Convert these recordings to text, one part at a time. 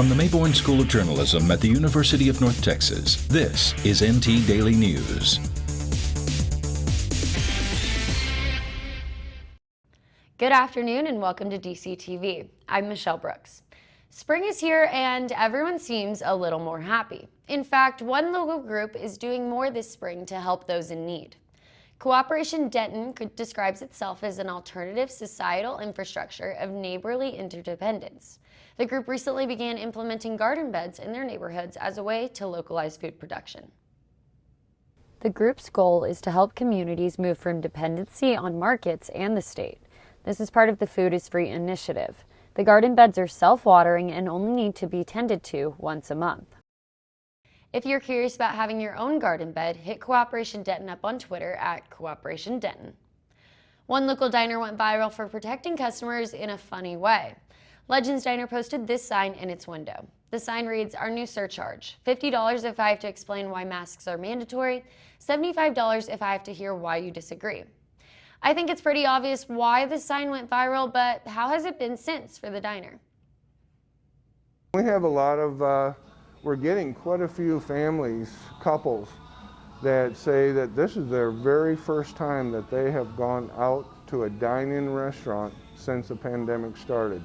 From the Mayborn School of Journalism at the University of North Texas, this is NT Daily News. Good afternoon and welcome to DCTV. I'm Michelle Brooks. Spring is here and everyone seems a little more happy. In fact, one local group is doing more this spring to help those in need. Cooperation Denton describes itself as an alternative societal infrastructure of neighborly interdependence. The group recently began implementing garden beds in their neighborhoods as a way to localize food production. The group's goal is to help communities move from dependency on markets and the state. This is part of the Food is Free initiative. The garden beds are self-watering and only need to be tended to once a month. If you're curious about having your own garden bed, hit Cooperation Denton up on Twitter at Cooperation Denton. One local diner went viral for protecting customers in a funny way. Legends Diner posted this sign in its window. The sign reads, "Our new surcharge, $50 if I have to explain why masks are mandatory, $75 if I have to hear why you disagree." I think it's pretty obvious why this sign went viral, but how has it been since for the diner? We have a lot of we're getting quite a few families, couples, that say that this is their very first time that they have gone out to a dine-in restaurant since the pandemic started.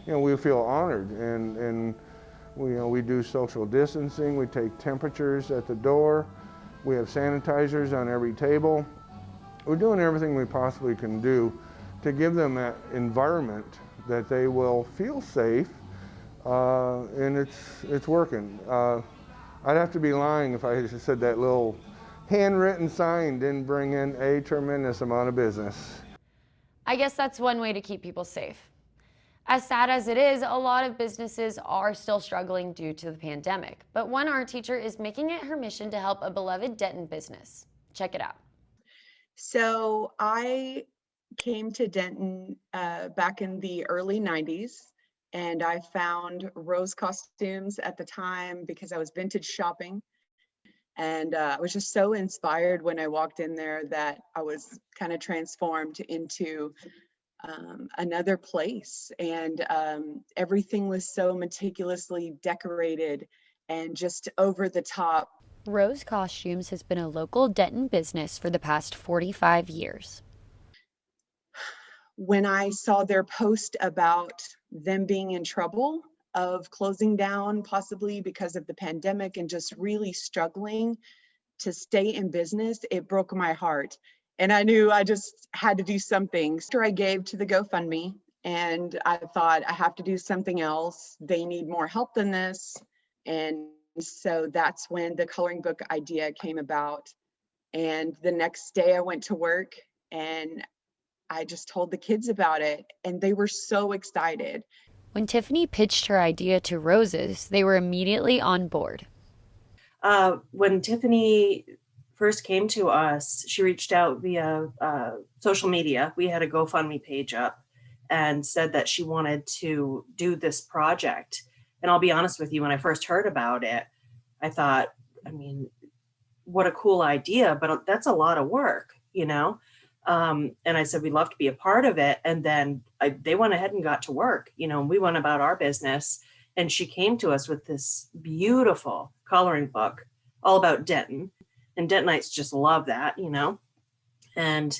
You know, we feel honored, and we do social distancing, we take temperatures at the door, we have sanitizers on every table. We're doing everything we possibly can do to give them that environment that they will feel safe. And it's working. I'd have to be lying if I just said that little handwritten sign didn't bring in a tremendous amount of business. I guess that's one way to keep people safe. As sad as it is, a lot of businesses are still struggling due to the pandemic. But one art teacher is making it her mission to help a beloved Denton business. Check it out. So I came to Denton back in the early 90s. And I found Rose Costumes at the time because I was vintage shopping. And I was just so inspired when I walked in there that I was kind of transformed into another place. And everything was so meticulously decorated and just over the top. Rose Costumes has been a local Denton business for the past 45 years. When I saw their post about them being in trouble of closing down, possibly because of the pandemic, and just really struggling to stay in business, it broke my heart. And I knew I just had to do something. After I gave to the GoFundMe, and I thought I have to do something else. They need more help than this. And so that's when the coloring book idea came about. And the next day I went to work and I just told the kids about it, and they were so excited. When Tiffany pitched her idea to Roses, they were immediately on board. When Tiffany first came to us, she reached out via social media. We had a GoFundMe page up and said that she wanted to do this project. And I'll be honest with you, when I first heard about it, I thought, I mean, what a cool idea, but that's a lot of work, you know? And I said, we'd love to be a part of it. And then they went ahead and got to work, you know, and we went about our business. And she came to us with this beautiful coloring book all about Denton. And Dentonites just love that, you know, and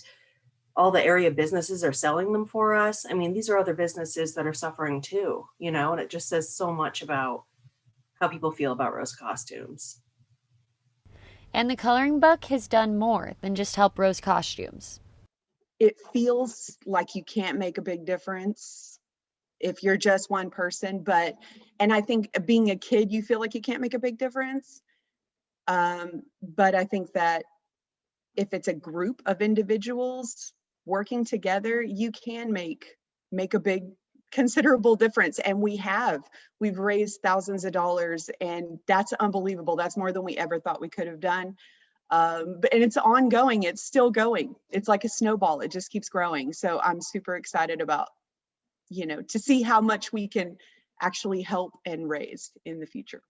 all the area businesses are selling them for us. I mean, these are other businesses that are suffering too, you know, and it just says so much about how people feel about Rose Costumes. And the coloring book has done more than just help Rose Costumes. It feels like you can't make a big difference if you're just one person, and I think being a kid, you feel like you can't make a big difference. But I think that if it's a group of individuals working together, you can make a big, considerable difference. And we've raised thousands of dollars, and that's unbelievable. That's more than we ever thought we could have done. And it's ongoing, it's still going. It's like a snowball, it just keeps growing. So I'm super excited about, you know, to see how much we can actually help and raise in the future.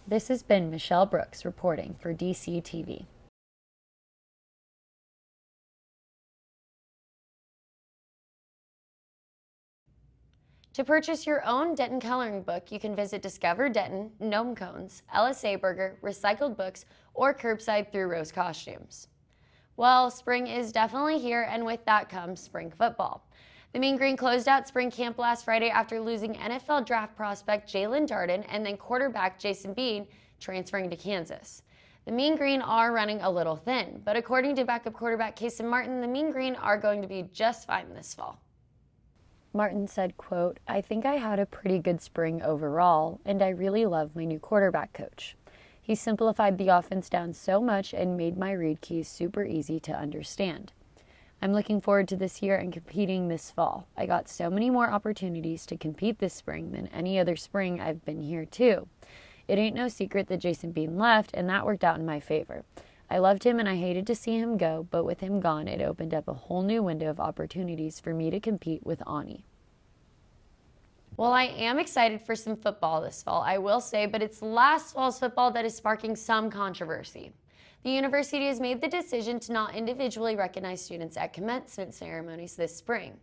This has been Michelle Brooks reporting for DCTV. To purchase your own Denton coloring book, you can visit Discover Denton, Gnome Cones, LSA Burger, Recycled Books, or curbside through Rose Costumes. Well, spring is definitely here, and with that comes spring football. The Mean Green closed out spring camp last Friday after losing NFL draft prospect Jalen Darden and then quarterback Jason Bean transferring to Kansas. The Mean Green are running a little thin, but according to backup quarterback Casey Martin, the Mean Green are going to be just fine this fall. Martin said, quote, "I think I had a pretty good spring overall, and I really love my new quarterback coach. He simplified the offense down so much and made my read keys super easy to understand. I'm looking forward to this year and competing this fall. I got so many more opportunities to compete this spring than any other spring I've been here too. It ain't no secret that Jason Bean left, and that worked out in my favor. I loved him and I hated to see him go, but with him gone, it opened up a whole new window of opportunities for me to compete with Ani." Well, I am excited for some football this fall, I will say, but it's last fall's football that is sparking some controversy. The university has made the decision to not individually recognize students at commencement ceremonies this spring.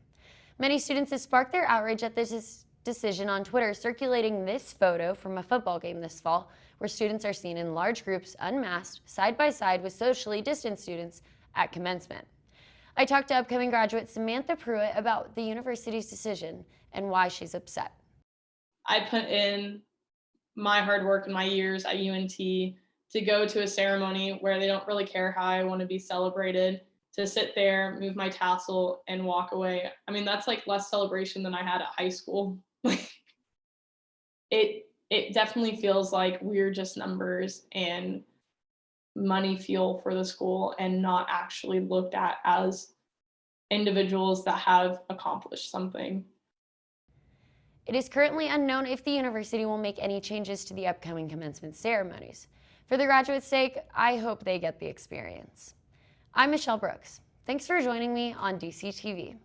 Many students have sparked their outrage at this decision on Twitter, circulating this photo from a football game this fall, where students are seen in large groups, unmasked, side by side with socially distant students at commencement. I talked to upcoming graduate Samantha Pruitt about the university's decision and why she's upset. I put in my hard work and my years at UNT to go to a ceremony where they don't really care how I want to be celebrated, to sit there, move my tassel, and walk away. I mean, that's like less celebration than I had at high school. It definitely feels like we're just numbers and money fuel for the school and not actually looked at as individuals that have accomplished something. It is currently unknown if the university will make any changes to the upcoming commencement ceremonies. For the graduates' sake, I hope they get the experience. I'm Michelle Brooks. Thanks for joining me on DCTV.